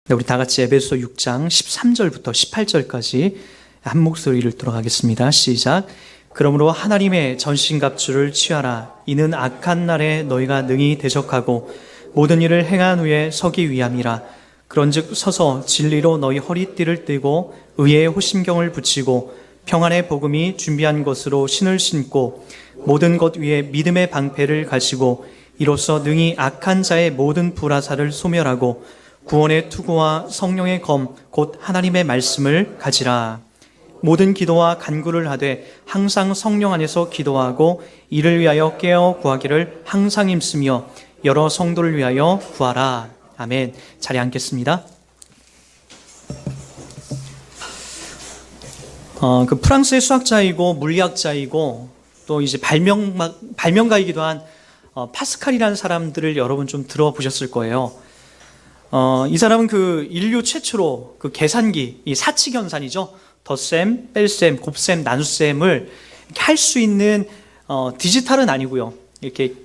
네, 우리 다 같이 에베소 6장 13절부터 18절까지 한 목소리를 들어가겠습니다. 시작. 그러므로 하나님의 전신갑주를 취하라. 이는 악한 날에 너희가 능히 대적하고 모든 일을 행한 후에 서기 위함이라. 그런즉 서서 진리로 너희 허리띠를 띠고 의의 호심경을 붙이고 평안의 복음이 준비한 것으로 신을 신고 모든 것 위에 믿음의 방패를 가지고 이로써 능히 악한 자의 모든 불화살을 소멸하고 구원의 투구와 성령의 검 곧 하나님의 말씀을 가지라. 모든 기도와 간구를 하되 항상 성령 안에서 기도하고 이를 위하여 깨어 구하기를 항상 힘쓰며 여러 성도를 위하여 구하라. 아멘. 자리에 앉겠습니다. 그 프랑스의 수학자이고 물리학자이고 또 이제 발명가이기도 한 파스칼이라는 사람들을 여러분 좀 들어보셨을 거예요. 이 사람은 그 인류 최초로 그 계산기, 이 사칙연산이죠. 덧셈, 뺄셈, 곱셈, 나눗셈을 할 수 있는 디지털은 아니고요. 이렇게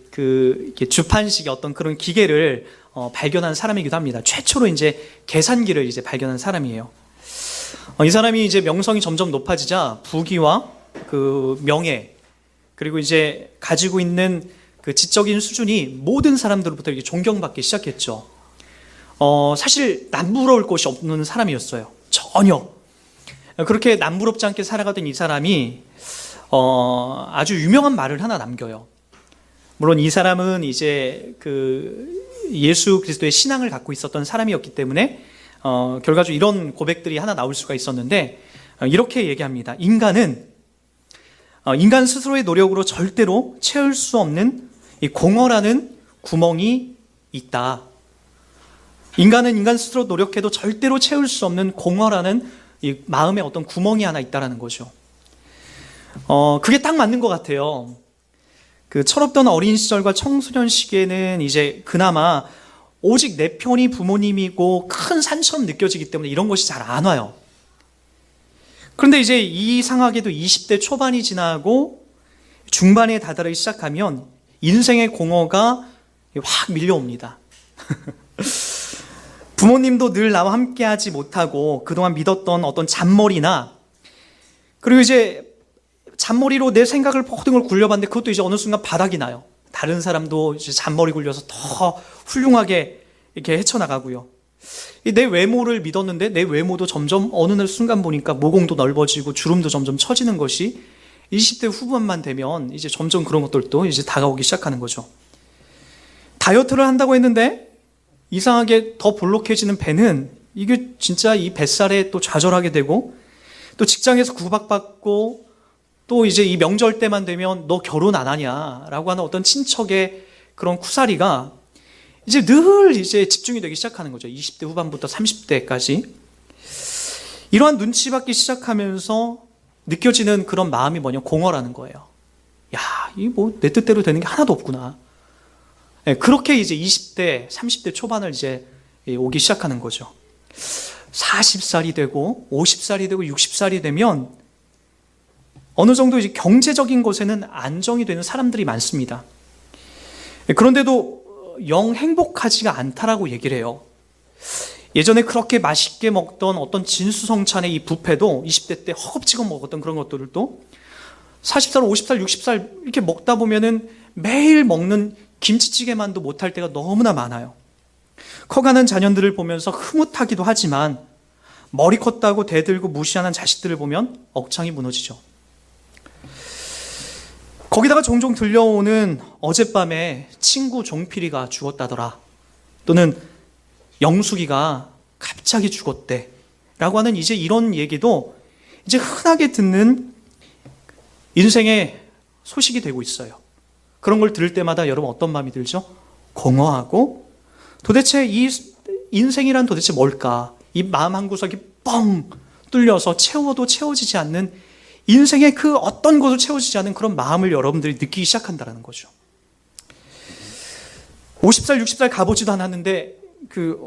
주판식의 어떤 그런 기계를 발견한 사람이기도 합니다. 최초로 이제 계산기를 이제 발견한 사람이에요. 이 사람이 이제 명성이 점점 높아지자 부귀와 그 명예 그리고 이제 가지고 있는 그 지적인 수준이 모든 사람들로부터 이렇게 존경받기 시작했죠. 사실 남부러울 곳이 없는 사람이었어요. 전혀. 그렇게 남부럽지 않게 살아가던 이 사람이 아주 유명한 말을 하나 남겨요. 물론 이 사람은 이제 그 예수 그리스도의 신앙을 갖고 있었던 사람이었기 때문에 결과적으로 이런 고백들이 하나 나올 수가 있었는데 이렇게 얘기합니다. 인간 스스로의 노력으로 절대로 채울 수 없는 이 공허라는 구멍이 있다. 인간은 인간 스스로 노력해도 절대로 채울 수 없는 공허라는 이 마음의 어떤 구멍이 하나 있다라는 거죠. 그게 딱 맞는 것 같아요. 그 철없던 어린 시절과 청소년 시기에는 이제 그나마 오직 내 편이 부모님이고 큰 산처럼 느껴지기 때문에 이런 것이 잘 안 와요. 그런데 이제 이상하게도 20대 초반이 지나고 중반에 다다르기 시작하면 인생의 공허가 확 밀려옵니다. 부모님도 늘 나와 함께하지 못하고 그동안 믿었던 어떤 잔머리나 그리고 이제 잔머리로 내 생각을 모든 걸 굴려봤는데 그것도 이제 어느 순간 바닥이 나요. 다른 사람도 이제 잔머리 굴려서 더 훌륭하게 이렇게 헤쳐나가고요. 내 외모를 믿었는데 내 외모도 점점 어느 순간 보니까 모공도 넓어지고 주름도 점점 처지는 것이 20대 후반만 되면 이제 점점 그런 것들도 이제 다가오기 시작하는 거죠. 다이어트를 한다고 했는데 이상하게 더 볼록해지는 배는 이게 진짜 이 뱃살에 또 좌절하게 되고 또 직장에서 구박받고 또 이제 이 명절 때만 되면 너 결혼 안 하냐라고 하는 어떤 친척의 그런 쿠사리가 이제 늘 이제 집중이 되기 시작하는 거죠. 20대 후반부터 30대까지. 이러한 눈치 받기 시작하면서 느껴지는 그런 마음이 뭐냐, 공허라는 거예요. 야, 이 뭐 내 뜻대로 되는 게 하나도 없구나. 그렇게 이제 20대, 30대 초반을 이제 오기 시작하는 거죠. 40살이 되고 50살이 되고 60살이 되면 어느 정도 이제 경제적인 것에는 안정이 되는 사람들이 많습니다. 그런데도 영 행복하지가 않다라고 얘기를 해요. 예전에 그렇게 맛있게 먹던 어떤 진수성찬의 이 뷔페도 20대 때 허겁지겁 먹었던 그런 것들도 40살, 50살, 60살 이렇게 먹다 보면은 매일 먹는 김치찌개만도 못할 때가 너무나 많아요. 커가는 자녀들을 보면서 흐뭇하기도 하지만 머리 컸다고 대들고 무시하는 자식들을 보면 억창이 무너지죠. 거기다가 종종 들려오는 어젯밤에 친구 종필이가 죽었다더라, 또는 영숙이가 갑자기 죽었대 라고 하는 이제 이런 얘기도 이제 흔하게 듣는 인생의 소식이 되고 있어요. 그런 걸 들을 때마다 여러분 어떤 마음이 들죠? 공허하고 도대체 이 인생이란 도대체 뭘까? 이 마음 한구석이 뻥 뚫려서 채워도 채워지지 않는 인생의 그 어떤 것을 채워지지 않는 그런 마음을 여러분들이 느끼기 시작한다는 거죠. 50살, 60살 가보지도 않았는데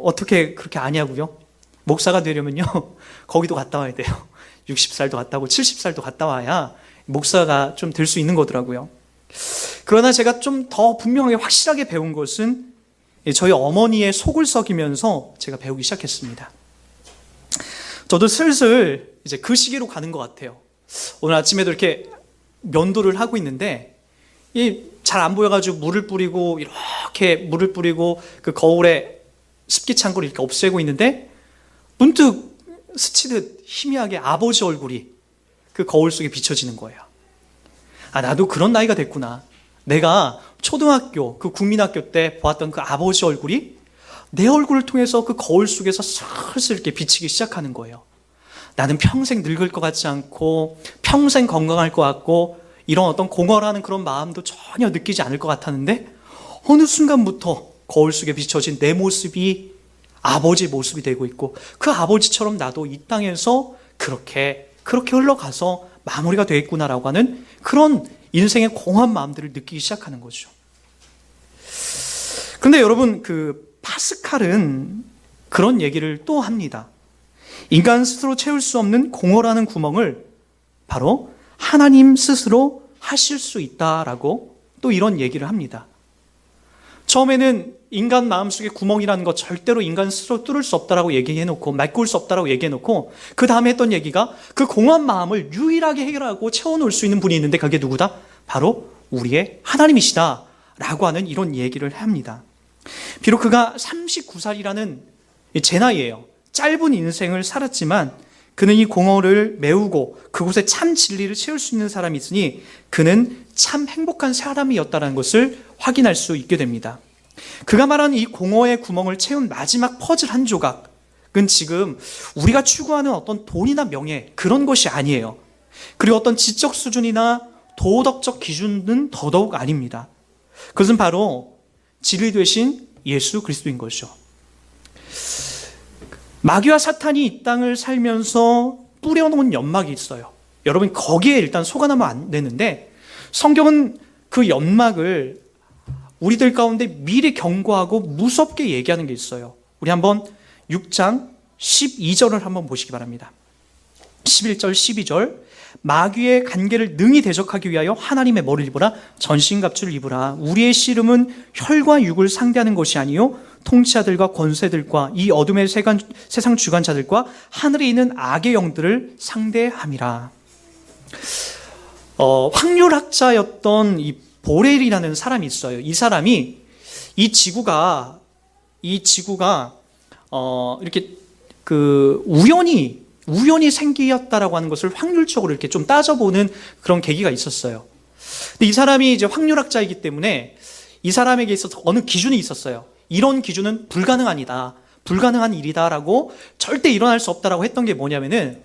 어떻게 그렇게 아냐고요? 목사가 되려면요 거기도 갔다 와야 돼요. 60살도 갔다 오고 70살도 갔다 와야 목사가 좀 될 수 있는 거더라고요. 그러나 제가 좀 더 분명하게 확실하게 배운 것은 저희 어머니의 속을 썩이면서 제가 배우기 시작했습니다. 저도 슬슬 이제 그 시기로 가는 것 같아요. 오늘 아침에도 이렇게 면도를 하고 있는데 잘 안 보여가지고 물을 뿌리고 이렇게 물을 뿌리고 그 거울에 습기 찬 걸 이렇게 없애고 있는데 문득 스치듯 희미하게 아버지 얼굴이 그 거울 속에 비춰지는 거예요. 아, 나도 그런 나이가 됐구나. 내가 초등학교 그 국민학교 때 보았던 그 아버지 얼굴이 내 얼굴을 통해서 그 거울 속에서 슬슬 이렇게 비치기 시작하는 거예요. 나는 평생 늙을 것 같지 않고 평생 건강할 것 같고 이런 어떤 공허라는 그런 마음도 전혀 느끼지 않을 것 같았는데 어느 순간부터 거울 속에 비춰진 내 모습이 아버지의 모습이 되고 있고 그 아버지처럼 나도 이 땅에서 그렇게 흘러가서 마무리가 되겠구나라고 하는 그런 인생의 공허한 마음들을 느끼기 시작하는 거죠. 그런데 여러분, 그 파스칼은 그런 얘기를 또 합니다. 인간 스스로 채울 수 없는 공허라는 구멍을 바로 하나님 스스로 하실 수 있다라고 또 이런 얘기를 합니다. 처음에는 인간 마음속에 구멍이라는 거 절대로 인간 스스로 뚫을 수 없다라고 얘기해놓고 메꿀 수 없다라고 얘기해놓고 그 다음에 했던 얘기가 그 공허한 마음을 유일하게 해결하고 채워놓을 수 있는 분이 있는데 그게 누구다? 바로 우리의 하나님이시다 라고 하는 이런 얘기를 합니다. 비록 그가 39살이라는 제 나이예요. 짧은 인생을 살았지만 그는 이 공허를 메우고 그곳에 참 진리를 채울 수 있는 사람이 있으니 그는 참 행복한 사람이었다는 것을 확인할 수 있게 됩니다. 그가 말한 이 공허의 구멍을 채운 마지막 퍼즐 한 조각은 지금 우리가 추구하는 어떤 돈이나 명예 그런 것이 아니에요. 그리고 어떤 지적 수준이나 도덕적 기준은 더더욱 아닙니다. 그것은 바로 진리 되신 예수 그리스도인 것이죠. 마귀와 사탄이 이 땅을 살면서 뿌려놓은 연막이 있어요. 여러분 거기에 일단 속아나면 안 되는데 성경은 그 연막을 우리들 가운데 미리 경고하고 무섭게 얘기하는 게 있어요. 우리 한번 6장 12절을 한번 보시기 바랍니다. 11절 12절 마귀의 간계를 능히 대적하기 위하여 하나님의 머리를 입으라 전신갑주를 입으라 우리의 씨름은 혈과 육을 상대하는 것이 아니요 통치자들과 권세들과 이 어둠의 세상 주관자들과 하늘에 있는 악의 영들을 상대함이라. 확률학자였던 이 보렐이라는 사람이 있어요. 이 사람이 이 지구가 이렇게 그 우연히 생기었다라고 하는 것을 확률적으로 이렇게 좀 따져보는 그런 계기가 있었어요. 근데 이 사람이 이제 확률학자이기 때문에 이 사람에게 있어서 어느 기준이 있었어요. 이런 기준은 불가능한 일이다라고 절대 일어날 수 없다라고 했던 게 뭐냐면은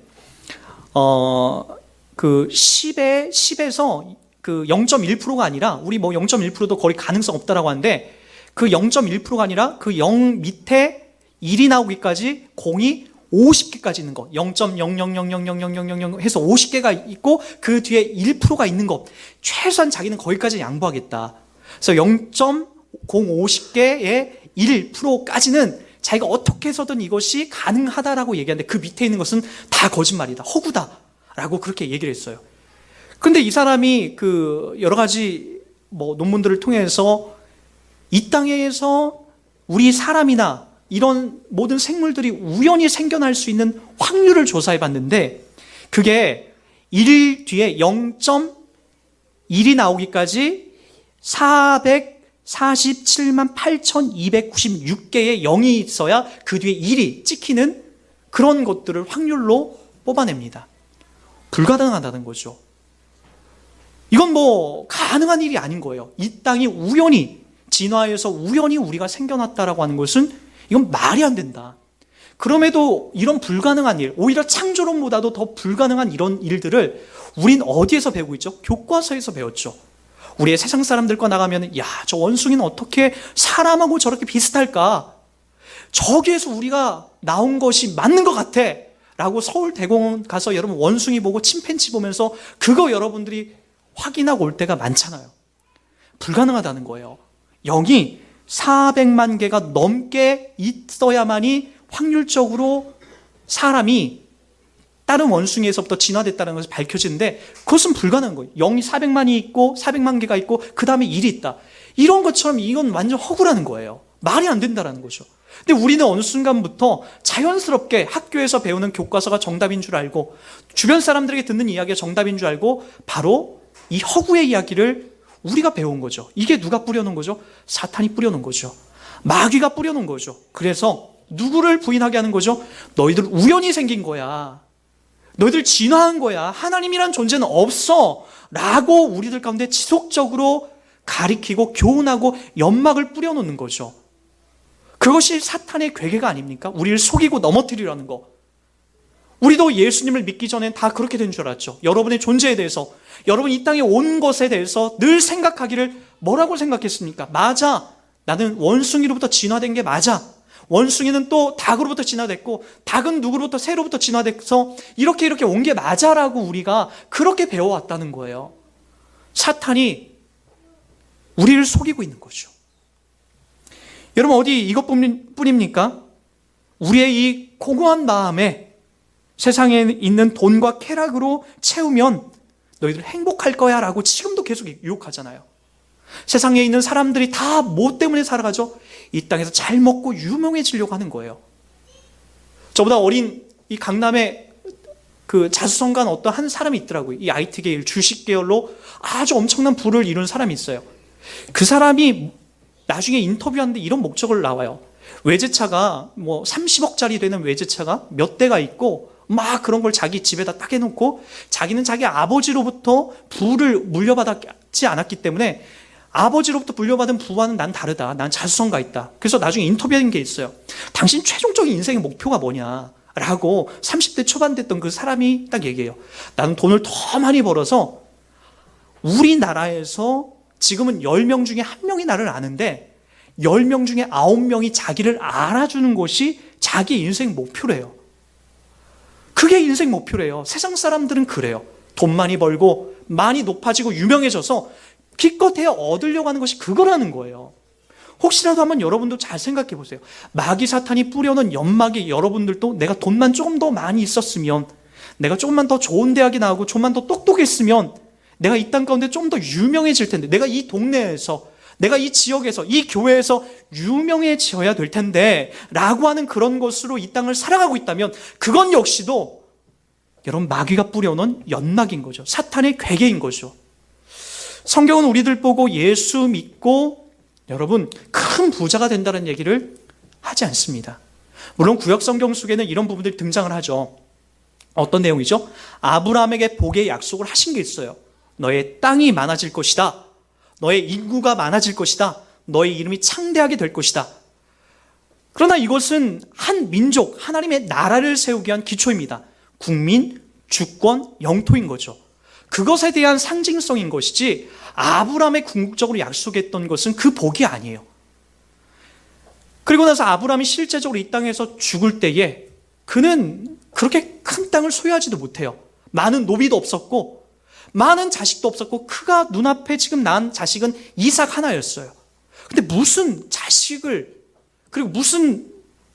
그 10에서 그 0.1%가 아니라 우리 뭐 0.1%도 거의 가능성 없다라고 하는데 그 0.1%가 아니라 그 0 밑에 1이 나오기까지 공이 50개까지 있는 거 0.00000000 해서 50개가 있고 그 뒤에 1%가 있는 거 최소한 자기는 거기까지 양보하겠다. 그래서 0.050개의 1%까지는 자기가 어떻게 해서든 이것이 가능하다라고 얘기하는데 그 밑에 있는 것은 다 거짓말이다. 허구다라고 그렇게 얘기를 했어요. 근데 이 사람이 그 여러 가지 뭐 논문들을 통해서 이 땅에서 우리 사람이나 이런 모든 생물들이 우연히 생겨날 수 있는 확률을 조사해 봤는데 그게 1 뒤에 0.1이 나오기까지 447만 8,296개의 0이 있어야 그 뒤에 1이 찍히는 그런 것들을 확률로 뽑아냅니다. 불가능하다는 거죠. 이건 뭐 가능한 일이 아닌 거예요. 이 땅이 우연히 진화해서 우연히 우리가 생겨났다라고 하는 것은 이건 말이 안 된다. 그럼에도 이런 불가능한 일, 오히려 창조론보다도 더 불가능한 이런 일들을 우린 어디에서 배우고 있죠? 교과서에서 배웠죠. 우리의 세상 사람들과 나가면 야, 저 원숭이는 어떻게 사람하고 저렇게 비슷할까? 저기에서 우리가 나온 것이 맞는 것 같아 라고 서울대공원 가서 여러분 원숭이 보고 침팬지 보면서 그거 여러분들이 확인하고 올 때가 많잖아요. 불가능하다는 거예요. 0이 400만 개가 넘게 있어야만이 확률적으로 사람이 다른 원숭이에서부터 진화됐다는 것이 밝혀지는데 그것은 불가능한 거예요. 0이 400만이 있고 400만 개가 있고 그 다음에 1이 있다. 이런 것처럼 이건 완전 허구라는 거예요. 말이 안 된다라는 거죠. 근데 우리는 어느 순간부터 자연스럽게 학교에서 배우는 교과서가 정답인 줄 알고 주변 사람들에게 듣는 이야기가 정답인 줄 알고 바로 이 허구의 이야기를 우리가 배운 거죠. 이게 누가 뿌려놓은 거죠? 사탄이 뿌려놓은 거죠. 마귀가 뿌려놓은 거죠. 그래서 누구를 부인하게 하는 거죠? 너희들 우연히 생긴 거야. 너희들 진화한 거야. 하나님이란 존재는 없어. 라고 우리들 가운데 지속적으로 가리키고 교훈하고 연막을 뿌려놓는 거죠. 그것이 사탄의 괴계가 아닙니까? 우리를 속이고 넘어뜨리라는 거. 우리도 예수님을 믿기 전엔 다 그렇게 된 줄 알았죠. 여러분의 존재에 대해서, 여러분 이 땅에 온 것에 대해서 늘 생각하기를 뭐라고 생각했습니까? 맞아. 나는 원숭이로부터 진화된 게 맞아. 원숭이는 또 닭으로부터 진화됐고 닭은 누구로부터 새로부터 진화돼서 이렇게 온 게 맞아라고 우리가 그렇게 배워왔다는 거예요. 사탄이 우리를 속이고 있는 거죠. 여러분 어디 이것뿐입니까? 우리의 이 공허한 마음에 세상에 있는 돈과 쾌락으로 채우면 너희들 행복할 거야 라고 지금도 계속 유혹하잖아요. 세상에 있는 사람들이 다 뭐 때문에 살아가죠? 이 땅에서 잘 먹고 유명해지려고 하는 거예요. 저보다 어린 이 강남에 그 자수성가한 어떤 한 사람이 있더라고요. 이 IT계 주식 계열로 아주 엄청난 부를 이룬 사람이 있어요. 그 사람이 나중에 인터뷰하는데 이런 목적을 나와요. 외제차가 뭐 30억짜리 되는 외제차가 몇 대가 있고 막 그런 걸 자기 집에다 딱 해놓고 자기는 자기 아버지로부터 부를 물려받지 않았기 때문에 아버지로부터 물려받은 부와는 난 다르다. 난 자수성가 있다. 그래서 나중에 인터뷰한 게 있어요. 당신 최종적인 인생의 목표가 뭐냐? 라고 30대 초반 됐던 그 사람이 딱 얘기해요. 나는 돈을 더 많이 벌어서 우리나라에서 지금은 10명 중에 1명이 나를 아는데 10명 중에 9명이 자기를 알아주는 것이 자기 인생 목표래요. 그게 인생 목표래요. 세상 사람들은 그래요. 돈 많이 벌고 많이 높아지고 유명해져서 기껏해야 얻으려고 하는 것이 그거라는 거예요. 혹시라도 한번 여러분도 잘 생각해 보세요. 마귀 사탄이 뿌려놓은 연막이 여러분들도 내가 돈만 조금 더 많이 있었으면, 내가 조금만 더 좋은 대학에 나오고 조금만 더 똑똑했으면 내가 이 땅 가운데 좀 더 유명해질 텐데, 내가 이 동네에서, 내가 이 지역에서, 이 교회에서 유명해져야 될 텐데 라고 하는 그런 것으로 이 땅을 살아가고 있다면 그건 역시도 여러분 마귀가 뿌려놓은 연막인 거죠. 사탄의 괴계인 거죠. 성경은 우리들 보고 예수 믿고 여러분 큰 부자가 된다는 얘기를 하지 않습니다. 물론 구약 성경 속에는 이런 부분들이 등장을 하죠. 어떤 내용이죠? 아브라함에게 복의 약속을 하신 게 있어요. 너의 땅이 많아질 것이다. 너의 인구가 많아질 것이다. 너의 이름이 창대하게 될 것이다. 그러나 이것은 한 민족, 하나님의 나라를 세우기 위한 기초입니다. 국민, 주권, 영토인 거죠. 그것에 대한 상징성인 것이지 아브라함의 궁극적으로 약속했던 것은 그 복이 아니에요. 그리고 나서 아브라함이 실제적으로 이 땅에서 죽을 때에 그는 그렇게 큰 땅을 소유하지도 못해요. 많은 노비도 없었고 많은 자식도 없었고 그가 눈앞에 지금 낳은 자식은 이삭 하나였어요. 근데 무슨 자식을, 그리고 무슨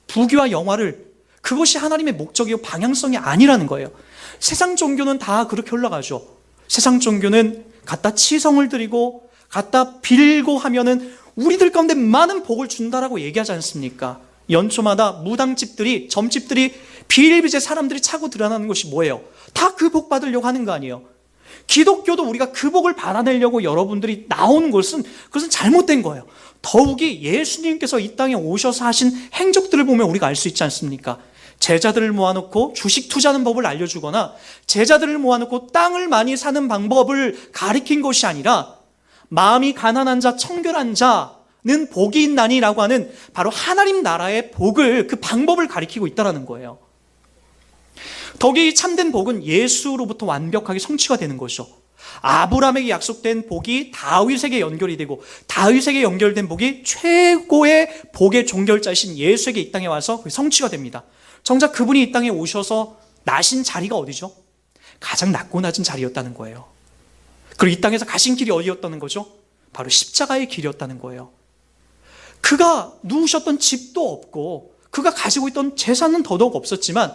부귀와 영화를, 그것이 하나님의 목적이고 방향성이 아니라는 거예요. 세상 종교는 다 그렇게 흘러가죠. 세상 종교는 갖다 치성을 드리고 갖다 빌고 하면은 우리들 가운데 많은 복을 준다라고 얘기하지 않습니까? 연초마다 무당집들이, 점집들이 비일비재 사람들이 차고 드러나는 것이 뭐예요? 다 그 복 받으려고 하는 거 아니에요? 기독교도 우리가 그 복을 받아내려고 여러분들이 나온 것은 그것은 잘못된 거예요. 더욱이 예수님께서 이 땅에 오셔서 하신 행적들을 보면 우리가 알 수 있지 않습니까? 제자들을 모아놓고 주식 투자하는 법을 알려주거나 제자들을 모아놓고 땅을 많이 사는 방법을 가리킨 것이 아니라 마음이 가난한 자, 청결한 자는 복이 있나니라고 하는 바로 하나님 나라의 복을, 그 방법을 가리키고 있다는 거예요. 더욱이 참된 복은 예수로부터 완벽하게 성취가 되는 것이죠. 아브라함에게 약속된 복이 다윗에게 연결이 되고 다윗에게 연결된 복이 최고의 복의 종결자이신 예수에게 이 땅에 와서 성취가 됩니다. 정작 그분이 이 땅에 오셔서 나신 자리가 어디죠? 가장 낮고 낮은 자리였다는 거예요. 그리고 이 땅에서 가신 길이 어디였다는 거죠? 바로 십자가의 길이었다는 거예요. 그가 누우셨던 집도 없고 그가 가지고 있던 재산은 더더욱 없었지만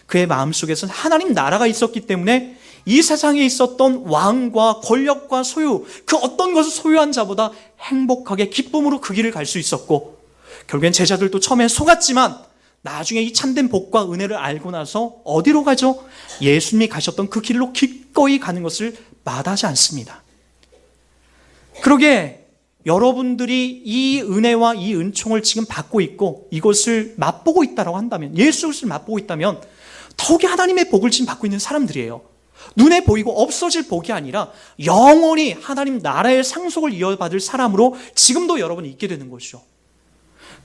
그의 마음속에서는 하나님 나라가 있었기 때문에 이 세상에 있었던 왕과 권력과 소유, 그 어떤 것을 소유한 자보다 행복하게 기쁨으로 그 길을 갈 수 있었고, 결국엔 제자들도 처음엔 속았지만 나중에 이 참된 복과 은혜를 알고 나서 어디로 가죠? 예수님이 가셨던 그 길로 기꺼이 가는 것을 마다하지 않습니다. 그러게 여러분들이 이 은혜와 이 은총을 지금 받고 있고 이것을 맛보고 있다고 한다면, 예수 그리스도를 맛보고 있다면 더욱이 하나님의 복을 지금 받고 있는 사람들이에요. 눈에 보이고 없어질 복이 아니라 영원히 하나님 나라의 상속을 이어받을 사람으로 지금도 여러분이 있게 되는 것이죠.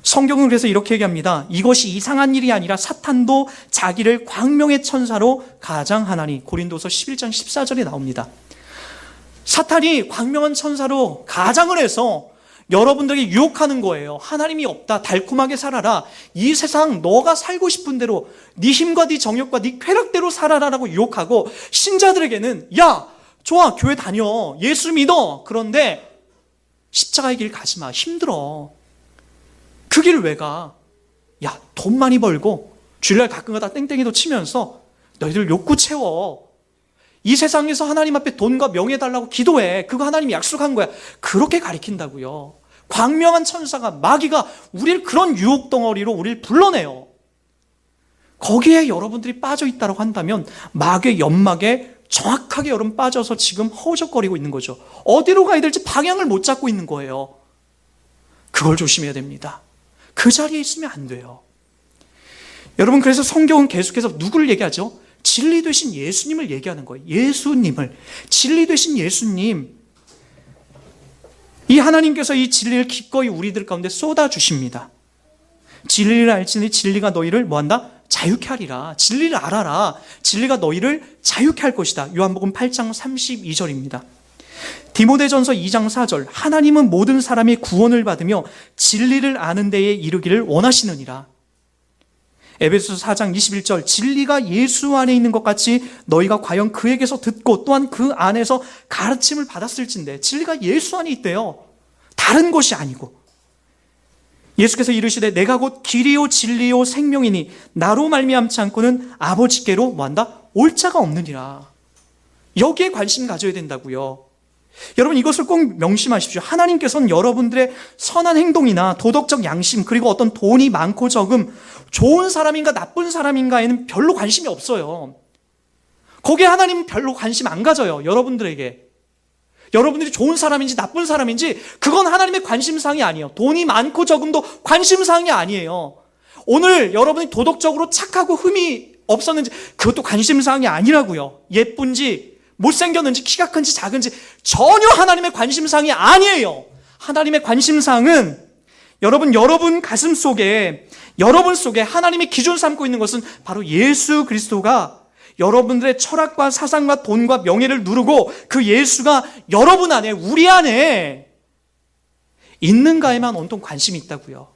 성경은 그래서 이렇게 얘기합니다. 이것이 이상한 일이 아니라 사탄도 자기를 광명의 천사로 가장하나니. 고린도서 11장 14절에 나옵니다. 사탄이 광명한 천사로 가장을 해서 여러분들에게 유혹하는 거예요. 하나님이 없다, 달콤하게 살아라, 이 세상 너가 살고 싶은 대로 네 힘과 네 정욕과 네 쾌락대로 살아라라고 유혹하고, 신자들에게는 야 좋아 교회 다녀, 예수 믿어, 그런데 십자가의 길 가지 마, 힘들어. 그 길을 왜 가? 야, 돈 많이 벌고 주일날 가끔가다 땡땡이도 치면서 너희들 욕구 채워. 이 세상에서 하나님 앞에 돈과 명예 달라고 기도해. 그거 하나님이 약속한 거야. 그렇게 가리킨다고요. 광명한 천사가, 마귀가 우리를 그런 유혹 덩어리로 우리를 불러내요. 거기에 여러분들이 빠져 있다고 한다면 마귀의 연막에 정확하게 여러분 빠져서 지금 허우적거리고 있는 거죠. 어디로 가야 될지 방향을 못 잡고 있는 거예요. 그걸 조심해야 됩니다. 그 자리에 있으면 안 돼요. 여러분, 그래서 성경은 계속해서 누구를 얘기하죠? 진리 되신 예수님을 얘기하는 거예요. 예수님을. 진리 되신 예수님. 이 하나님께서 이 진리를 기꺼이 우리들 가운데 쏟아주십니다. 진리를 알지니 진리가 너희를 뭐한다? 자유케 하리라. 진리를 알아라. 진리가 너희를 자유케 할 것이다. 요한복음 8장 32절입니다. 디모데전서 2장 4절. 하나님은 모든 사람이 구원을 받으며 진리를 아는 데에 이르기를 원하시느니라. 에베소서 4장 21절. 진리가 예수 안에 있는 것 같이 너희가 과연 그에게서 듣고 또한 그 안에서 가르침을 받았을진데. 진리가 예수 안에 있대요. 다른 것이 아니고. 예수께서 이르시되 내가 곧 길이요 진리요 생명이니 나로 말미암지 않고는 아버지께로 뭐한다? 올 자가 없느니라. 여기에 관심 가져야 된다고요. 여러분, 이것을 꼭 명심하십시오. 하나님께서는 여러분들의 선한 행동이나 도덕적 양심, 그리고 어떤 돈이 많고 적음, 좋은 사람인가 나쁜 사람인가에는 별로 관심이 없어요. 거기에 하나님은 별로 관심 안 가져요. 여러분들에게. 여러분들이 좋은 사람인지 나쁜 사람인지 그건 하나님의 관심사항이 아니에요. 돈이 많고 적음도 관심사항이 아니에요. 오늘 여러분이 도덕적으로 착하고 흠이 없었는지 그것도 관심사항이 아니라고요. 예쁜지 못생겼는지 키가 큰지 작은지 전혀 하나님의 관심사항이 아니에요. 하나님의 관심사항은 여러분 가슴 속에, 여러분 속에 하나님이 기준 삼고 있는 것은 바로 예수 그리스도가 여러분들의 철학과 사상과 돈과 명예를 누르고 그 예수가 여러분 안에, 우리 안에 있는가에만 온통 관심이 있다고요.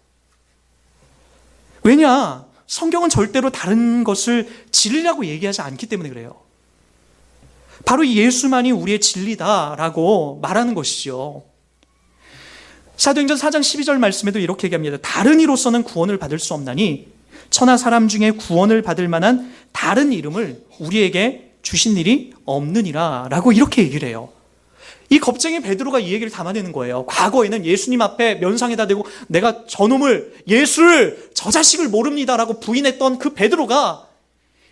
왜냐? 성경은 절대로 다른 것을 진리라고 얘기하지 않기 때문에 그래요. 바로 이 예수만이 우리의 진리다라고 말하는 것이죠. 사도행전 4장 12절 말씀에도 이렇게 얘기합니다. 다른 이로서는 구원을 받을 수 없나니 천하 사람 중에 구원을 받을 만한 다른 이름을 우리에게 주신 일이 없느니라 라고 이렇게 얘기를 해요. 이 겁쟁이 베드로가 이 얘기를 담아내는 거예요. 과거에는 예수님 앞에 면상에다 대고 내가 저놈을, 예수를, 저 자식을 모릅니다라고 부인했던 그 베드로가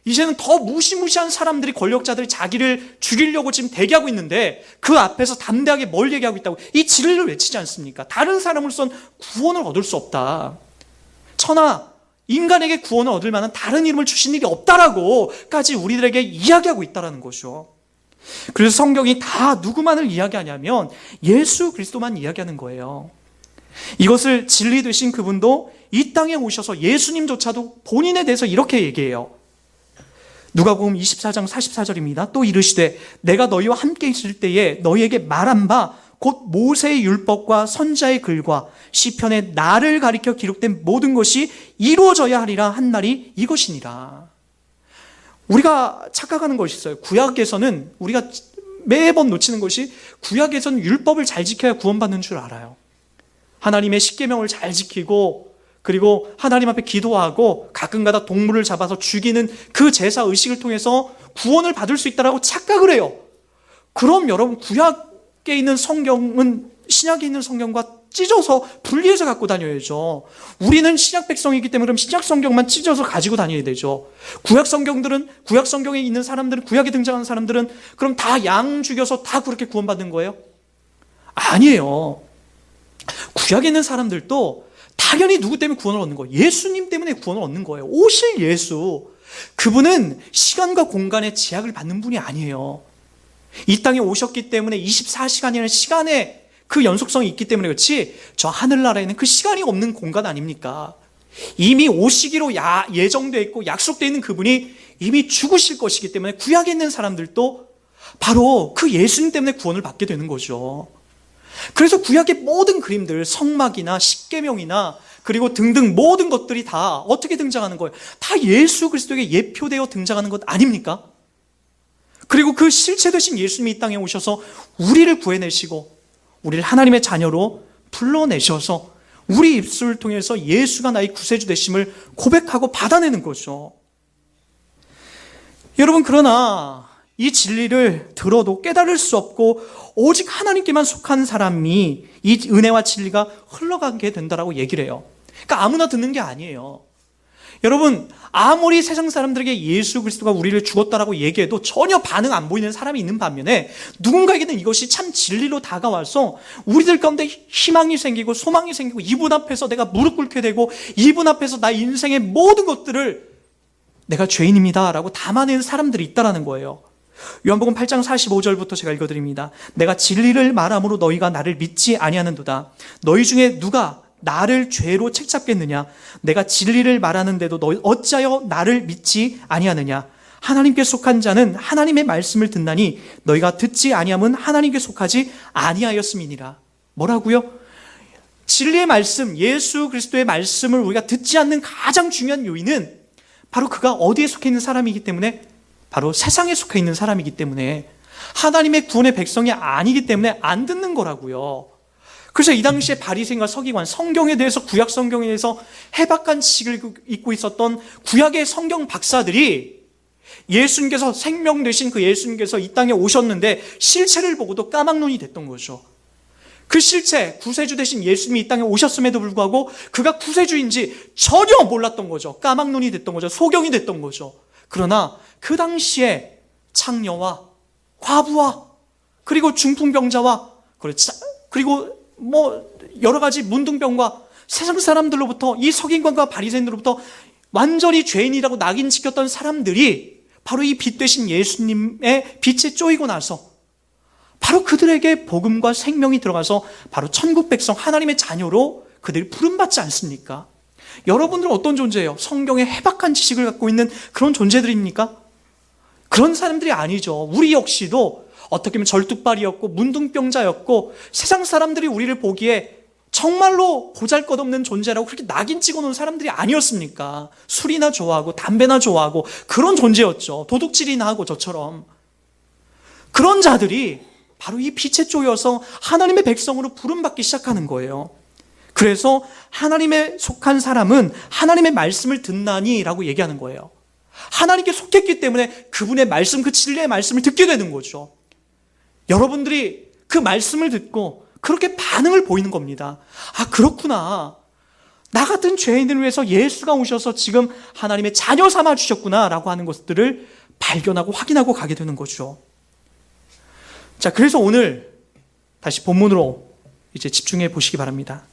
이제는 더 무시무시한 사람들이, 권력자들이 자기를 죽이려고 지금 대기하고 있는데 그 앞에서 담대하게 뭘 얘기하고 있다고? 이 진리를 외치지 않습니까? 다른 사람으로선 구원을 얻을 수 없다. 천하 인간에게 구원을 얻을 만한 다른 이름을 주신 일이 없다라고까지 우리들에게 이야기하고 있다는 것이죠. 그래서 성경이 다 누구만을 이야기하냐면 예수 그리스도만 이야기하는 거예요. 이것을 진리 되신 그분도 이 땅에 오셔서 예수님조차도 본인에 대해서 이렇게 얘기해요. 누가복음 24장 44절입니다. 또 이르시되 내가 너희와 함께 있을 때에 너희에게 말한 바 곧 모세의 율법과 선지자의 글과 시편에 나를 가리켜 기록된 모든 것이 이루어져야 하리라 한 날이 이것이니라. 우리가 착각하는 것이 있어요. 구약에서는 우리가 매번 놓치는 것이, 구약에서는 율법을 잘 지켜야 구원받는 줄 알아요. 하나님의 십계명을 잘 지키고 그리고 하나님 앞에 기도하고 가끔가다 동물을 잡아서 죽이는 그 제사 의식을 통해서 구원을 받을 수 있다고 착각을 해요. 그럼 여러분, 구약에 있는 성경은 신약에 있는 성경과 찢어서 분리해서 갖고 다녀야죠. 우리는 신약 백성이기 때문에 그럼 신약 성경만 찢어서 가지고 다녀야 되죠. 구약 성경에 있는 사람들은, 구약에 등장하는 사람들은 그럼 다 양 죽여서 다 그렇게 구원받는 거예요? 아니에요. 구약에 있는 사람들도 당연히 누구 때문에 구원을 얻는 거예요? 예수님 때문에 구원을 얻는 거예요. 오실 예수. 그분은 시간과 공간의 제약을 받는 분이 아니에요. 이 땅에 오셨기 때문에 24시간이라는 시간의 그 연속성이 있기 때문에 그렇지, 저 하늘나라에는 그 시간이 없는 공간 아닙니까? 이미 오시기로 예정되어 있고 약속되어 있는 그분이 이미 죽으실 것이기 때문에 구약에 있는 사람들도 바로 그 예수님 때문에 구원을 받게 되는 거죠. 그래서 구약의 모든 그림들, 성막이나 십계명이나 그리고 등등 모든 것들이 다 어떻게 등장하는 거예요? 다 예수 그리스도에게 예표되어 등장하는 것 아닙니까? 그리고 그 실체 되신 예수님이 이 땅에 오셔서 우리를 구해내시고 우리를 하나님의 자녀로 불러내셔서 우리 입술을 통해서 예수가 나의 구세주 되심을 고백하고 받아내는 거죠. 여러분, 그러나 이 진리를 들어도 깨달을 수 없고 오직 하나님께만 속한 사람이 이 은혜와 진리가 흘러가게 된다라고 얘기를 해요. 그러니까 아무나 듣는 게 아니에요. 여러분, 아무리 세상 사람들에게 예수 그리스도가 우리를 죽었다라고 얘기해도 전혀 반응 안 보이는 사람이 있는 반면에 누군가에게는 이것이 참 진리로 다가와서 우리들 가운데 희망이 생기고 소망이 생기고 이분 앞에서 내가 무릎 꿇게 되고 이분 앞에서 나의 인생의 모든 것들을 내가 죄인입니다 라고 담아내는 사람들이 있다는 거예요. 요한복음 8장 45절부터 제가 읽어드립니다. 내가 진리를 말함으로 너희가 나를 믿지 아니하는도다. 너희 중에 누가 나를 죄로 책잡겠느냐? 내가 진리를 말하는데도 너희 어찌하여 나를 믿지 아니하느냐? 하나님께 속한 자는 하나님의 말씀을 듣나니 너희가 듣지 아니함은 하나님께 속하지 아니하였음이니라. 뭐라고요? 진리의 말씀, 예수 그리스도의 말씀을 우리가 듣지 않는 가장 중요한 요인은 바로 그가 어디에 속해 있는 사람이기 때문에, 바로 세상에 속해 있는 사람이기 때문에, 하나님의 구원의 백성이 아니기 때문에 안 듣는 거라고요. 그래서 이 당시에 바리새인과 서기관, 성경에 대해서, 구약 성경에 대해서 해박한 지식을 잊고 있었던 구약의 성경 박사들이 예수님께서, 생명 되신 그 예수님께서 이 땅에 오셨는데 실체를 보고도 까막눈이 됐던 거죠. 그 실체, 구세주 되신 예수님이 이 땅에 오셨음에도 불구하고 그가 구세주인지 전혀 몰랐던 거죠. 까막눈이 됐던 거죠. 소경이 됐던 거죠. 그러나 그 당시에 창녀와 과부와 그리고 중풍병자와 그리고 여러 가지 문둥병과 세상 사람들로부터, 이 서기관과 바리새인들로부터 완전히 죄인이라고 낙인 찍혔던 사람들이 바로 이 빛 되신 예수님의 빛에 쪼이고 나서 바로 그들에게 복음과 생명이 들어가서 바로 천국 백성, 하나님의 자녀로 그들이 부름받지 않습니까? 여러분들은 어떤 존재예요? 성경의 해박한 지식을 갖고 있는 그런 존재들입니까? 그런 사람들이 아니죠. 우리 역시도 어떻게 보면 절뚝발이었고 문둥병자였고 세상 사람들이 우리를 보기에 정말로 보잘것없는 존재라고 그렇게 낙인 찍어놓은 사람들이 아니었습니까? 술이나 좋아하고 담배나 좋아하고 그런 존재였죠. 도둑질이나 하고 저처럼. 그런 자들이 바로 이 빛에 쪼여서 하나님의 백성으로 부름받기 시작하는 거예요. 그래서 하나님에 속한 사람은 하나님의 말씀을 듣나니 라고 얘기하는 거예요. 하나님께 속했기 때문에 그분의 말씀, 그 진리의 말씀을 듣게 되는 거죠. 여러분들이 그 말씀을 듣고 그렇게 반응을 보이는 겁니다. 아, 그렇구나. 나 같은 죄인을 위해서 예수가 오셔서 지금 하나님의 자녀 삼아 주셨구나 라고 하는 것들을 발견하고 확인하고 가게 되는 거죠. 자, 그래서 오늘 다시 본문으로 이제 집중해 보시기 바랍니다.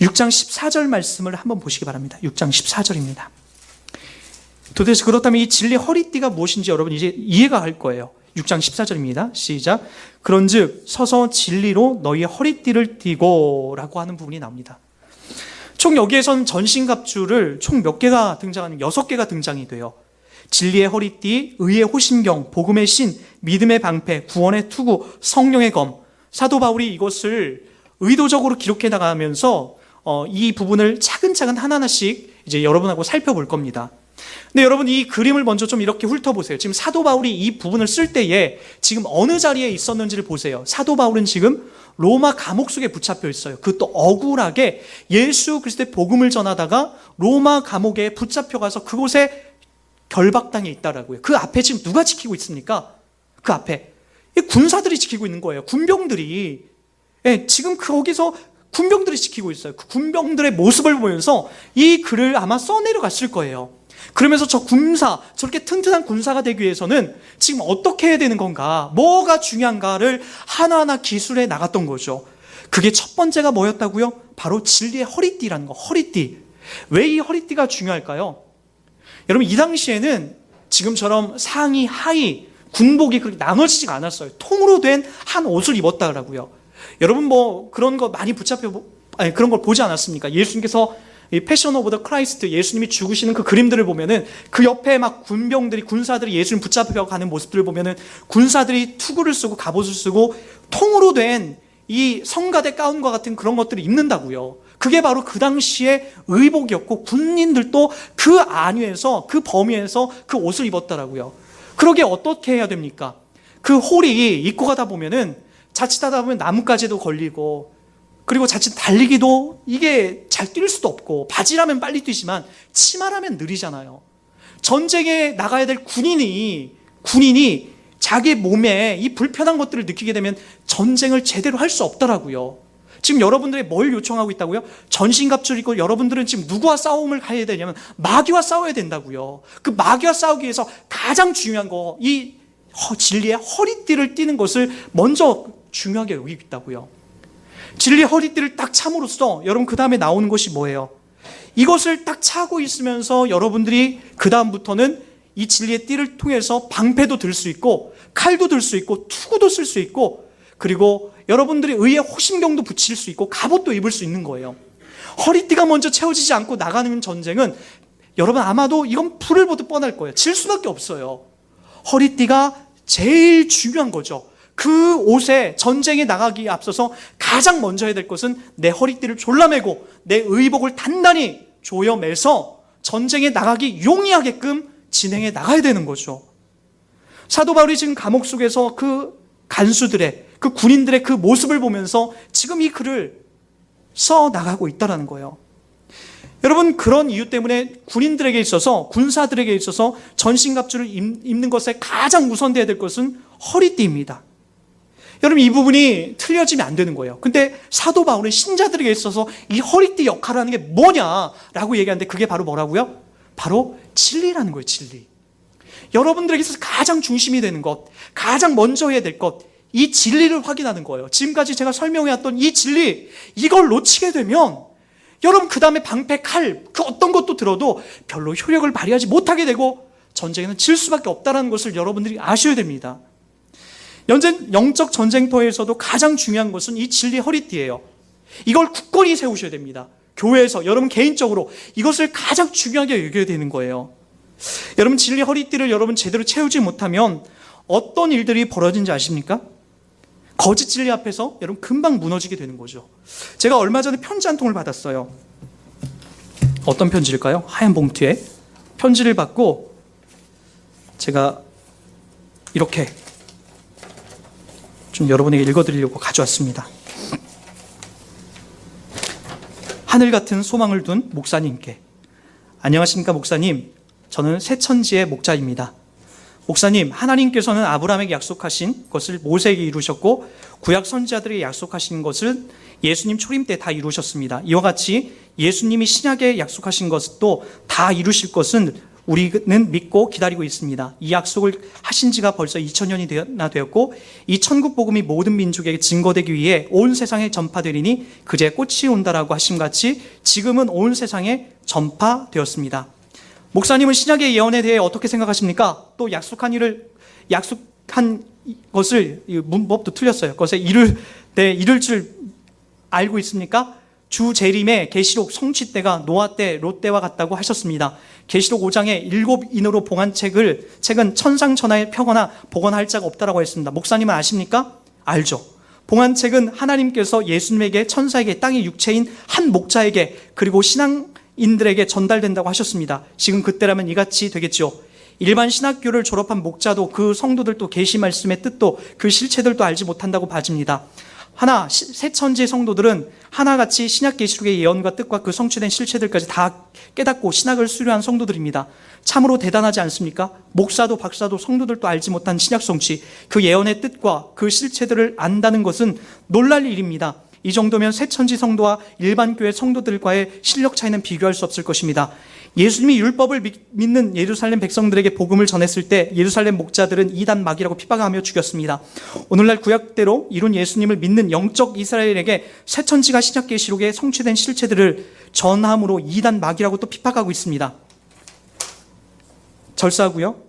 6장 14절 말씀을 한번 보시기 바랍니다. 6장 14절입니다. 도대체 그렇다면 이 진리의 허리띠가 무엇인지 여러분 이제 이해가 갈 거예요. 6장 14절입니다. 시작. 그런즉 서서 진리로 너희의 허리띠를 띠고 라고 하는 부분이 나옵니다. 총 여기에선 전신갑주를 총 몇 개가 등장하는 6개가 등장이 돼요. 진리의 허리띠, 의의 호심경, 복음의 신, 믿음의 방패, 구원의 투구, 성령의 검. 사도 바울이 이것을 의도적으로 기록해 나가면서 이 부분을 차근차근 하나하나씩 이제 여러분하고 살펴볼 겁니다. 근데 여러분 이 그림을 먼저 좀 이렇게 훑어보세요. 지금 사도 바울이 이 부분을 쓸 때에 지금 어느 자리에 있었는지를 보세요. 사도 바울은 지금 로마 감옥 속에 붙잡혀 있어요. 그것도 억울하게 예수 그리스도의 복음을 전하다가 로마 감옥에 붙잡혀가서 그곳에 결박당해 있다라고요. 그 앞에 지금 누가 지키고 있습니까? 그 앞에 군사들이 지키고 있는 거예요. 군병들이. 예, 지금 거기서 군병들이 지키고 있어요. 그 군병들의 모습을 보면서 이 글을 아마 써내려갔을 거예요. 그러면서 저 군사, 저렇게 튼튼한 군사가 되기 위해서는 지금 어떻게 해야 되는 건가, 뭐가 중요한가를 하나하나 기술해 나갔던 거죠. 그게 첫 번째가 뭐였다고요? 바로 진리의 허리띠라는 거, 허리띠. 왜 이 허리띠가 중요할까요? 여러분, 이 당시에는 지금처럼 상의, 하의, 군복이 그렇게 나눠지지가 않았어요. 통으로 된 한 옷을 입었다라고요. 여러분 뭐 그런 거 많이 그런 걸 보지 않았습니까? 예수님께서 이 패션 오브 더 크라이스트, 예수님이 죽으시는 그 그림들을 보면은 그 옆에 막 군병들이, 군사들이 예수님 붙잡혀 가는 모습들을 보면은 군사들이 투구를 쓰고 갑옷을 쓰고 통으로 된 이 성가대 가운과 같은 그런 것들을 입는다고요. 그게 바로 그 당시의 의복이었고 군인들도 그 안위에서, 그 범위에서 그 옷을 입었다라고요. 그러게 어떻게 해야 됩니까? 그 홀이 입고 가다 보면은 자칫하다 보면 나뭇가지도 걸리고, 그리고 자칫 달리기도 이게 잘 뛸 수도 없고, 바지라면 빨리 뛰지만 치마라면 느리잖아요. 전쟁에 나가야 될 군인이 자기 몸에 이 불편한 것들을 느끼게 되면 전쟁을 제대로 할 수 없더라고요. 지금 여러분들이 뭘 요청하고 있다고요? 전신갑주를 입고 여러분들은 지금 누구와 싸움을 해야 되냐면 마귀와 싸워야 된다고요. 그 마귀와 싸우기 위해서 가장 중요한 거, 이 진리의 허리띠를 띠는 것을 먼저 중요하게 여기고 있다고요. 진리의 허리띠를 딱 참으로써 여러분 그 다음에 나오는 것이 뭐예요? 이것을 딱 차고 있으면서 여러분들이 그 다음부터는 이 진리의 띠를 통해서 방패도 들 수 있고, 칼도 들 수 있고, 투구도 쓸 수 있고, 그리고 여러분들이 의의 호심경도 붙일 수 있고, 갑옷도 입을 수 있는 거예요. 허리띠가 먼저 채워지지 않고 나가는 전쟁은 여러분 아마도 이건 불을 보듯 뻔할 거예요. 질 수밖에 없어요. 허리띠가 제일 중요한 거죠. 그 옷에 전쟁에 나가기에 앞서서 가장 먼저 해야 될 것은 내 허리띠를 졸라매고 내 의복을 단단히 조여매서 전쟁에 나가기 용이하게끔 진행해 나가야 되는 거죠. 사도 바울이 지금 감옥 속에서 그 간수들의, 그 군인들의 그 모습을 보면서 지금 이 글을 써 나가고 있다는 거예요. 여러분, 그런 이유 때문에 군인들에게 있어서, 군사들에게 있어서 전신갑주를 입는 것에 가장 우선돼야 될 것은 허리띠입니다. 여러분, 이 부분이 틀려지면 안 되는 거예요. 근데 사도 바울은 신자들에게 있어서 이 허리띠 역할을 하는 게 뭐냐라고 얘기하는데, 그게 바로 뭐라고요? 바로 진리라는 거예요. 진리. 여러분들에게 있어서 가장 중심이 되는 것, 가장 먼저 해야 될 것, 이 진리를 확인하는 거예요. 지금까지 제가 설명해왔던 이 진리, 이걸 놓치게 되면 여러분 그 다음에 방패, 칼, 그 어떤 것도 들어도 별로 효력을 발휘하지 못하게 되고 전쟁에는 질 수밖에 없다는 것을 여러분들이 아셔야 됩니다. 영적 전쟁터에서도 가장 중요한 것은 이 진리 허리띠예요. 이걸 굳건히 세우셔야 됩니다. 교회에서, 여러분 개인적으로 이것을 가장 중요하게 여겨야 되는 거예요. 여러분, 진리 허리띠를 여러분 제대로 채우지 못하면 어떤 일들이 벌어진지 아십니까? 거짓 진리 앞에서 여러분 금방 무너지게 되는 거죠. 제가 얼마 전에 편지 한 통을 받았어요. 어떤 편지일까요? 하얀 봉투에 편지를 받고 제가 이렇게 좀 여러분에게 읽어드리려고 가져왔습니다. 하늘 같은 소망을 둔 목사님께. 안녕하십니까 목사님, 저는 새천지의 목자입니다. 목사님, 하나님께서는 아브라함에게 약속하신 것을 모세에게 이루셨고 구약 선지자들에게 약속하신 것을 예수님 초림 때 다 이루셨습니다. 이와 같이 예수님이 신약에 약속하신 것도 다 이루실 것은 우리는 믿고 기다리고 있습니다. 이 약속을 하신 지가 벌써 2000년이 되었고 이 천국 복음이 모든 민족에게 증거되기 위해 온 세상에 전파되리니 그제 꽃이 온다라고 하심같이 지금은 온 세상에 전파되었습니다. 목사님은 신약의 예언에 대해 어떻게 생각하십니까? 또 약속한 것을, 문법도 틀렸어요. 그것에 이룰 줄 알고 있습니까? 주 재림의 계시록 성취 때가 노아 때, 롯 때와 같다고 하셨습니다. 계시록 5장에 7인으로 봉한 책은 천상천하에 펴거나 복원할 자가 없다라고 했습니다. 목사님은 아십니까? 알죠. 봉한 책은 하나님께서 예수님에게, 천사에게, 땅의 육체인 한 목자에게, 그리고 신앙인들에게 전달된다고 하셨습니다. 지금 그때라면 이같이 되겠죠. 일반 신학교를 졸업한 목자도 그 성도들도 계시 말씀의 뜻도 그 실체들도 알지 못한다고 봐집니다. 새 천지의 성도들은 하나같이 신약 계시록의 예언과 뜻과 그 성취된 실체들까지 다 깨닫고 신학을 수료한 성도들입니다. 참으로 대단하지 않습니까? 목사도 박사도 성도들도 알지 못한 신약 성취, 그 예언의 뜻과 그 실체들을 안다는 것은 놀랄 일입니다. 이 정도면 새 천지 성도와 일반 교회 성도들과의 실력 차이는 비교할 수 없을 것입니다. 예수님이 율법을 믿는 예루살렘 백성들에게 복음을 전했을 때 예루살렘 목자들은 이단 마귀라고 핍박하며 죽였습니다. 오늘날 구약대로 이룬 예수님을 믿는 영적 이스라엘에게 새 천지가 신약 계시록에 성취된 실체들을 전함으로 이단 마귀라고 또 핍박하고 있습니다. 절사하고요.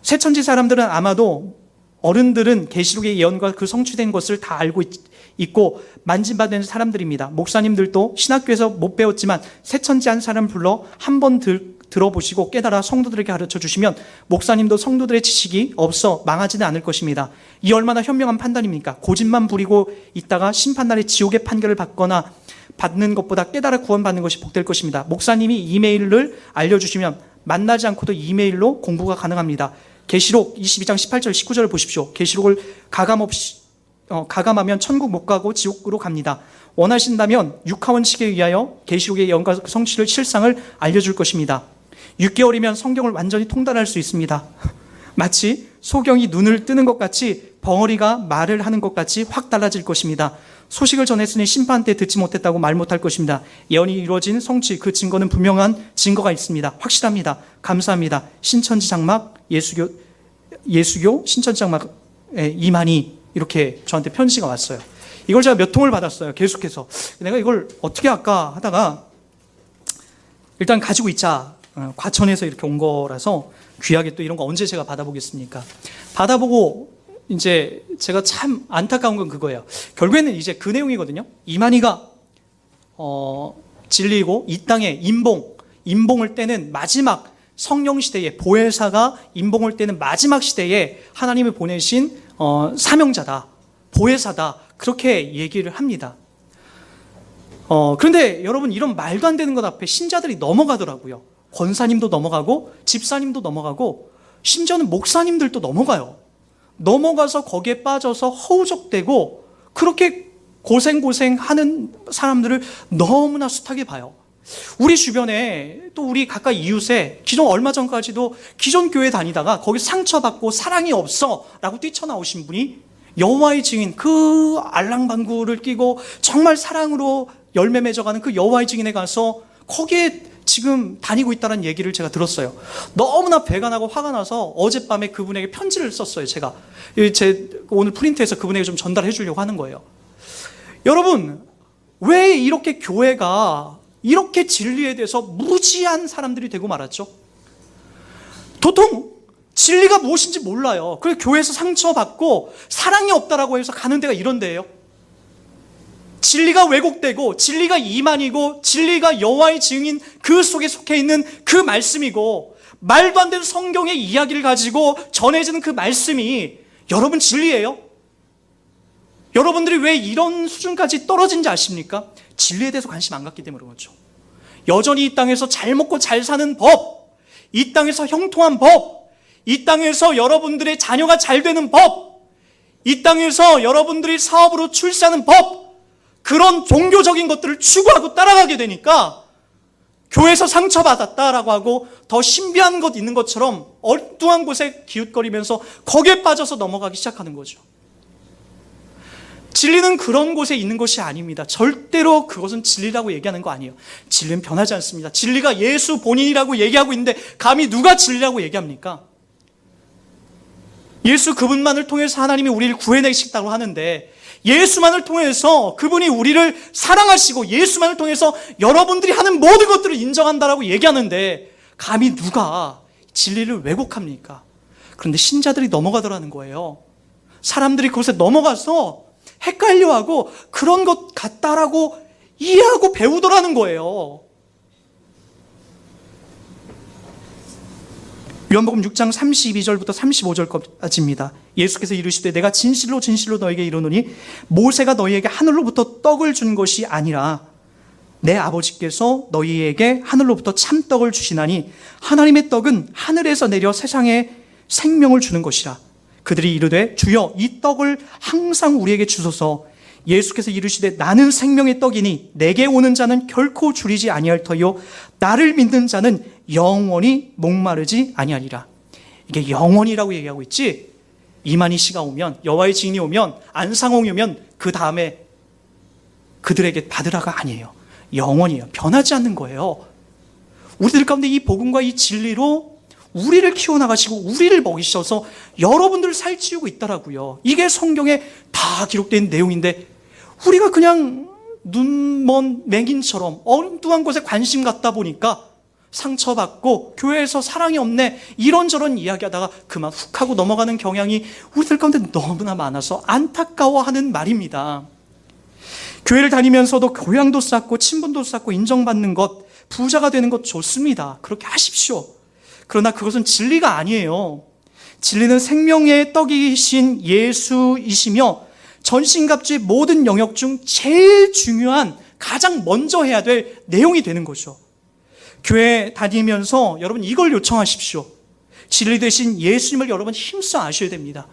새 천지 사람들은 아마도 어른들은 계시록의 예언과 그 성취된 것을 다 알고 있고 만진받은 사람들입니다. 목사님들도 신학교에서 못 배웠지만 새 천지 한 사람 불러 한번 들어보시고 깨달아 성도들에게 가르쳐 주시면 목사님도 성도들의 지식이 없어 망하지는 않을 것입니다. 이 얼마나 현명한 판단입니까? 고집만 부리고 있다가 심판날에 지옥의 판결을 받거나 받는 것보다 깨달아 구원받는 것이 복될 것입니다. 목사님이 이메일을 알려주시면 만나지 않고도 이메일로 공부가 가능합니다. 계시록 22장 18절 19절을 보십시오. 계시록을 가감하면 천국 못 가고 지옥으로 갑니다. 원하신다면 육하원칙에 의하여 계시록의 예언과 성취를 실상을 알려줄 것입니다. 6개월이면 성경을 완전히 통달할 수 있습니다. 마치 소경이 눈을 뜨는 것 같이 벙어리가 말을 하는 것 같이 확 달라질 것입니다. 소식을 전했으니 심판 때 듣지 못했다고 말 못할 것입니다. 예언이 이루어진 성취, 그 증거는 분명한 증거가 있습니다. 확실합니다. 감사합니다. 신천지 장막 예수교 신천지 장막의 이만희, 이렇게 저한테 편지가 왔어요. 이걸 제가 몇 통을 받았어요. 계속해서. 내가 이걸 어떻게 할까 하다가 일단 가지고 있자. 과천에서 이렇게 온 거라서 귀하게 또 이런 거 언제 제가 받아보겠습니까? 받아보고 이제 제가 참 안타까운 건 그거예요. 결국에는 이제 그 내용이거든요. 이만희가 진리이고 이 땅에 임봉을 떼는 마지막 성령 시대에, 보혜사가 임봉을 떼는 마지막 시대에 하나님이 보내신 사명자다, 보혜사다, 그렇게 얘기를 합니다. 그런데 여러분, 이런 말도 안 되는 것 앞에 신자들이 넘어가더라고요. 권사님도 넘어가고 집사님도 넘어가고 심지어는 목사님들도 넘어가요. 넘어가서 거기에 빠져서 허우적대고 그렇게 고생하는 사람들을 너무나 숱하게 봐요. 우리 주변에 또 우리 가까이 이웃에 기존 얼마 전까지도 기존 교회 다니다가 거기 상처받고 사랑이 없어 라고 뛰쳐나오신 분이 여호와의 증인, 그 알랑방구를 끼고 정말 사랑으로 열매 맺어가는 그 여호와의 증인에 가서 거기에 지금 다니고 있다는 얘기를 제가 들었어요. 너무나 배가 나고 화가 나서 어젯밤에 그분에게 편지를 썼어요. 제가 오늘 프린트해서 그분에게 좀 전달해 주려고 하는 거예요. 여러분, 왜 이렇게 교회가 이렇게 진리에 대해서 무지한 사람들이 되고 말았죠? 도통 진리가 무엇인지 몰라요. 그래서 교회에서 상처받고 사랑이 없다라고 해서 가는 데가 이런 데예요. 진리가 왜곡되고 진리가 이만이고 진리가 여호와의 증인 그 속에 속해 있는 그 말씀이고 말도 안 되는 성경의 이야기를 가지고 전해지는 그 말씀이 여러분 진리예요? 여러분들이 왜 이런 수준까지 떨어진지 아십니까? 진리에 대해서 관심 안 갖기 때문에 그렇죠. 여전히 이 땅에서 잘 먹고 잘 사는 법, 이 땅에서 형통한 법, 이 땅에서 여러분들의 자녀가 잘 되는 법, 이 땅에서 여러분들이 사업으로 출세하는 법, 그런 종교적인 것들을 추구하고 따라가게 되니까 교회에서 상처받았다라고 하고 더 신비한 것 있는 것처럼 엉뚱한 곳에 기웃거리면서 거기에 빠져서 넘어가기 시작하는 거죠. 진리는 그런 곳에 있는 것이 아닙니다. 절대로 그것은 진리라고 얘기하는 거 아니에요. 진리는 변하지 않습니다. 진리가 예수 본인이라고 얘기하고 있는데 감히 누가 진리라고 얘기합니까? 예수 그분만을 통해서 하나님이 우리를 구해내시겠다고 하는데 예수만을 통해서 그분이 우리를 사랑하시고 예수만을 통해서 여러분들이 하는 모든 것들을 인정한다라고 얘기하는데 감히 누가 진리를 왜곡합니까? 그런데 신자들이 넘어가더라는 거예요. 사람들이 그것에 넘어가서 헷갈려하고 그런 것 같다라고 이해하고 배우더라는 거예요. 요한복음 6장 32절부터 35절까지입니다. 예수께서 이르시되 내가 진실로 진실로 너에게 이르노니 모세가 너희에게 하늘로부터 떡을 준 것이 아니라 내 아버지께서 너희에게 하늘로부터 참떡을 주시나니 하나님의 떡은 하늘에서 내려 세상에 생명을 주는 것이라. 그들이 이르되 주여 이 떡을 항상 우리에게 주소서. 예수께서 이르시되 나는 생명의 떡이니 내게 오는 자는 결코 줄이지 아니할 터요 나를 믿는 자는 영원히 목마르지 아니하리라. 이게 영원이라고 얘기하고 있지, 이만희 씨가 오면, 여호와의 증인이 오면, 안상홍이 오면 그 다음에 그들에게 받으라가 아니에요. 영원이에요. 변하지 않는 거예요. 우리들 가운데 이 복음과 이 진리로 우리를 키워나가시고 우리를 먹이셔서 여러분들을 살찌우고 있더라고요. 이게 성경에 다 기록된 내용인데 우리가 그냥 눈먼 맹인처럼 엉뚱한 곳에 관심 갖다 보니까 상처받고 교회에서 사랑이 없네 이런저런 이야기하다가 그만 훅 하고 넘어가는 경향이 우리들 가운데 너무나 많아서 안타까워하는 말입니다. 교회를 다니면서도 교양도 쌓고 친분도 쌓고 인정받는 것, 부자가 되는 것 좋습니다. 그렇게 하십시오. 그러나 그것은 진리가 아니에요. 진리는 생명의 떡이신 예수이시며 전신갑주의 모든 영역 중 제일 중요한, 가장 먼저 해야 될 내용이 되는 거죠. 교회 다니면서 여러분 이걸 요청하십시오. 진리 되신 예수님을 여러분 힘써 아셔야 됩니다.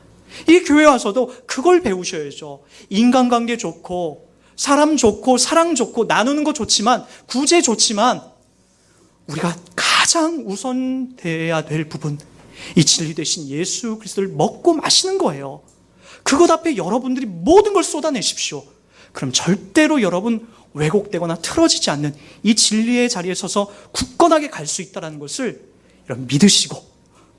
이 교회 와서도 그걸 배우셔야죠. 인간관계 좋고 사람 좋고 사랑 좋고 나누는 거 좋지만, 구제 좋지만 우리가 가장 우선돼야 될 부분, 이 진리 되신 예수 그리스도를 먹고 마시는 거예요. 그것 앞에 여러분들이 모든 걸 쏟아내십시오. 그럼 절대로 여러분 왜곡되거나 틀어지지 않는 이 진리의 자리에 서서 굳건하게 갈 수 있다는 것을 여러분 믿으시고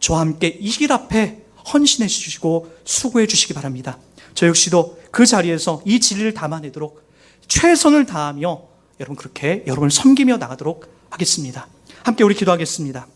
저와 함께 이 길 앞에 헌신해 주시고 수고해 주시기 바랍니다. 저 역시도 그 자리에서 이 진리를 담아내도록 최선을 다하며 여러분 그렇게 여러분을 섬기며 나가도록 하겠습니다. 함께 우리 기도하겠습니다.